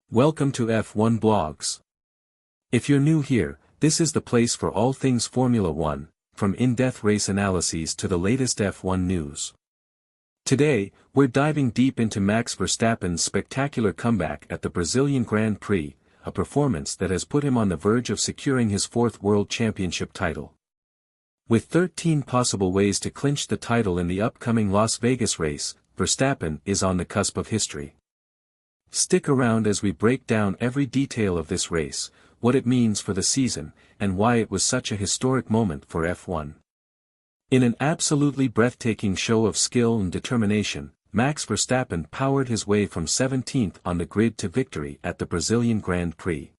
Welcome to F1 Blogs. If you're new here, this is the place for all things Formula One, from in-depth race analyses to the latest F1 news. Today, we're diving deep into Max Verstappen's spectacular comeback at the Brazilian Grand Prix, a performance that has put him on the verge of securing his fourth World Championship title. With 13 possible ways to clinch the title in the upcoming Las Vegas race, Verstappen is on the cusp of history. Stick around as we break down every detail of this race, what it means for the season, and why it was such a historic moment for F1. In an absolutely breathtaking show of skill and determination, Max Verstappen powered his way from 17th on the grid to victory at the Brazilian Grand Prix.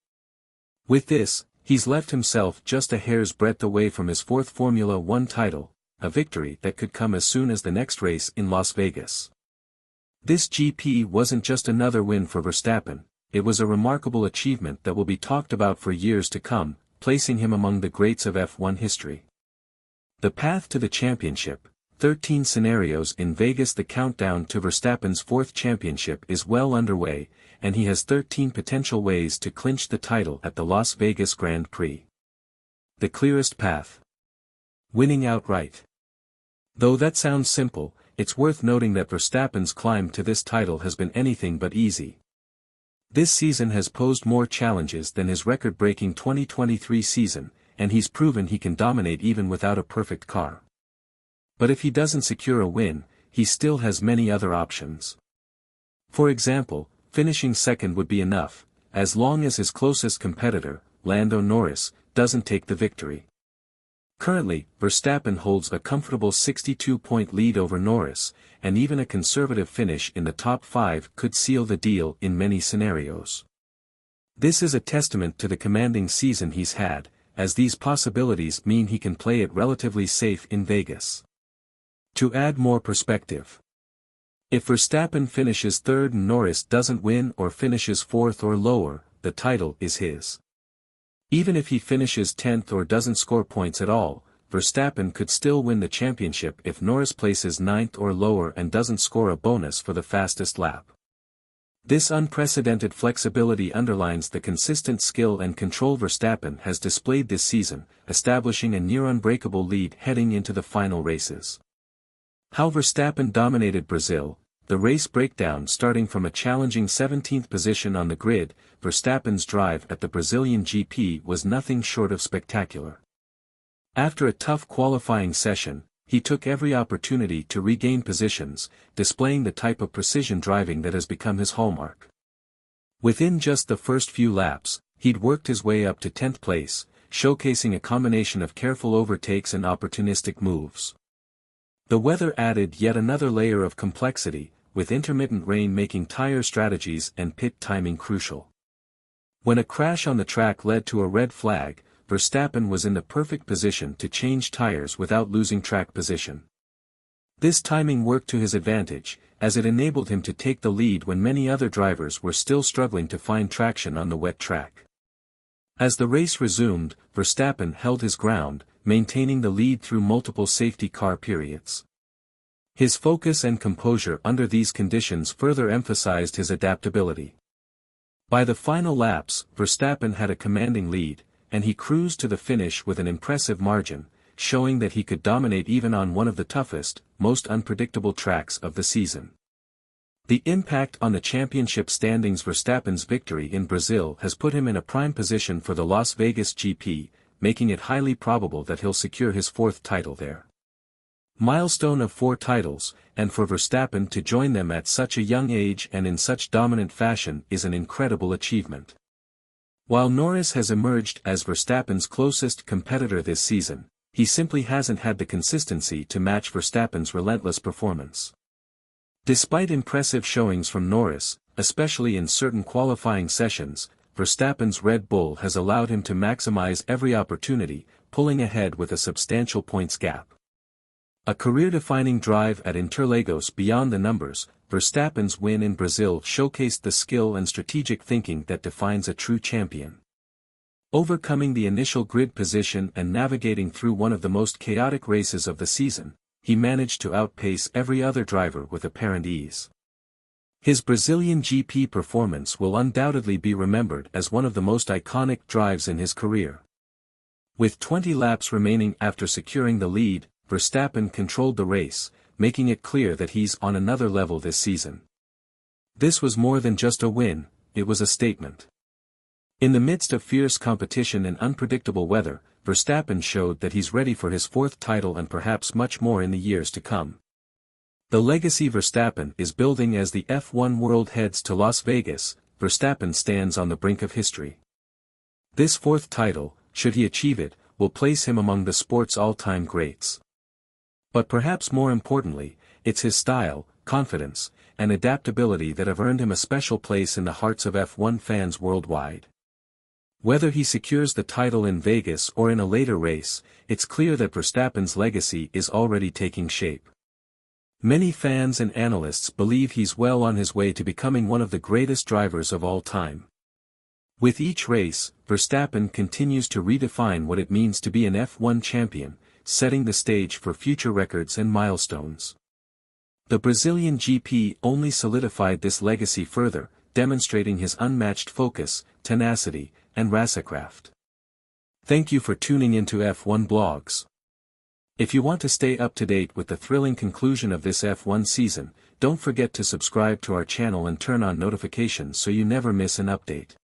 With this, he's left himself just a hair's breadth away from his fourth Formula One title, a victory that could come as soon as the next race in Las Vegas. This GP wasn't just another win for Verstappen, it was a remarkable achievement that will be talked about for years to come, placing him among the greats of F1 history. The path to the championship, 13 scenarios in Vegas. The countdown to Verstappen's fourth championship is well underway, and he has 13 potential ways to clinch the title at the Las Vegas Grand Prix. The clearest path: winning outright. Though that sounds simple, it's worth noting that Verstappen's climb to this title has been anything but easy. This season has posed more challenges than his record-breaking 2023 season, and he's proven he can dominate even without a perfect car. But if he doesn't secure a win, he still has many other options. For example, finishing second would be enough, as long as his closest competitor, Lando Norris, doesn't take the victory. Currently, Verstappen holds a comfortable 62-point lead over Norris, and even a conservative finish in the top 5 could seal the deal in many scenarios. This is a testament to the commanding season he's had, as these possibilities mean he can play it relatively safe in Vegas. To add more perspective, if Verstappen finishes third and Norris doesn't win or finishes fourth or lower, the title is his. Even if he finishes 10th or doesn't score points at all, Verstappen could still win the championship if Norris places 9th or lower and doesn't score a bonus for the fastest lap. This unprecedented flexibility underlines the consistent skill and control Verstappen has displayed this season, establishing a near-unbreakable lead heading into the final races. How Verstappen dominated Brazil. The race breakdown. Starting from a challenging 17th position on the grid, Verstappen's drive at the Brazilian GP was nothing short of spectacular. After a tough qualifying session, he took every opportunity to regain positions, displaying the type of precision driving that has become his hallmark. Within just the first few laps, he'd worked his way up to 10th place, showcasing a combination of careful overtakes and opportunistic moves. The weather added yet another layer of complexity, with intermittent rain making tire strategies and pit timing crucial. When a crash on the track led to a red flag, Verstappen was in the perfect position to change tires without losing track position. This timing worked to his advantage, as it enabled him to take the lead when many other drivers were still struggling to find traction on the wet track. As the race resumed, Verstappen held his ground, maintaining the lead through multiple safety car periods. His focus and composure under these conditions further emphasized his adaptability. By the final laps, Verstappen had a commanding lead, and he cruised to the finish with an impressive margin, showing that he could dominate even on one of the toughest, most unpredictable tracks of the season. The impact on the championship standings. Verstappen's victory in Brazil has put him in a prime position for the Las Vegas GP, making it highly probable that he'll secure his fourth title there. Milestone of 4 titles, and for Verstappen to join them at such a young age and in such dominant fashion is an incredible achievement. While Norris has emerged as Verstappen's closest competitor this season, he simply hasn't had the consistency to match Verstappen's relentless performance. Despite impressive showings from Norris, especially in certain qualifying sessions, Verstappen's Red Bull has allowed him to maximize every opportunity, pulling ahead with a substantial points gap. A career-defining drive at Interlagos. Beyond the numbers, Verstappen's win in Brazil showcased the skill and strategic thinking that defines a true champion. Overcoming the initial grid position and navigating through one of the most chaotic races of the season, he managed to outpace every other driver with apparent ease. His Brazilian GP performance will undoubtedly be remembered as one of the most iconic drives in his career. With 20 laps remaining after securing the lead, Verstappen controlled the race, making it clear that he's on another level this season. This was more than just a win, it was a statement. In the midst of fierce competition and unpredictable weather, Verstappen showed that he's ready for his fourth title and perhaps much more in the years to come. The legacy Verstappen is building as the F1 world heads to Las Vegas. Verstappen stands on the brink of history. This fourth title, should he achieve it, will place him among the sport's all-time greats. But perhaps more importantly, it's his style, confidence, and adaptability that have earned him a special place in the hearts of F1 fans worldwide. Whether he secures the title in Vegas or in a later race, it's clear that Verstappen's legacy is already taking shape. Many fans and analysts believe he's well on his way to becoming one of the greatest drivers of all time. With each race, Verstappen continues to redefine what it means to be an F1 champion, setting the stage for future records and milestones. The Brazilian GP only solidified this legacy further, demonstrating his unmatched focus, tenacity, and racecraft. Thank you for tuning into F1 Blogs. If you want to stay up to date with the thrilling conclusion of this F1 season, don't forget to subscribe to our channel and turn on notifications so you never miss an update.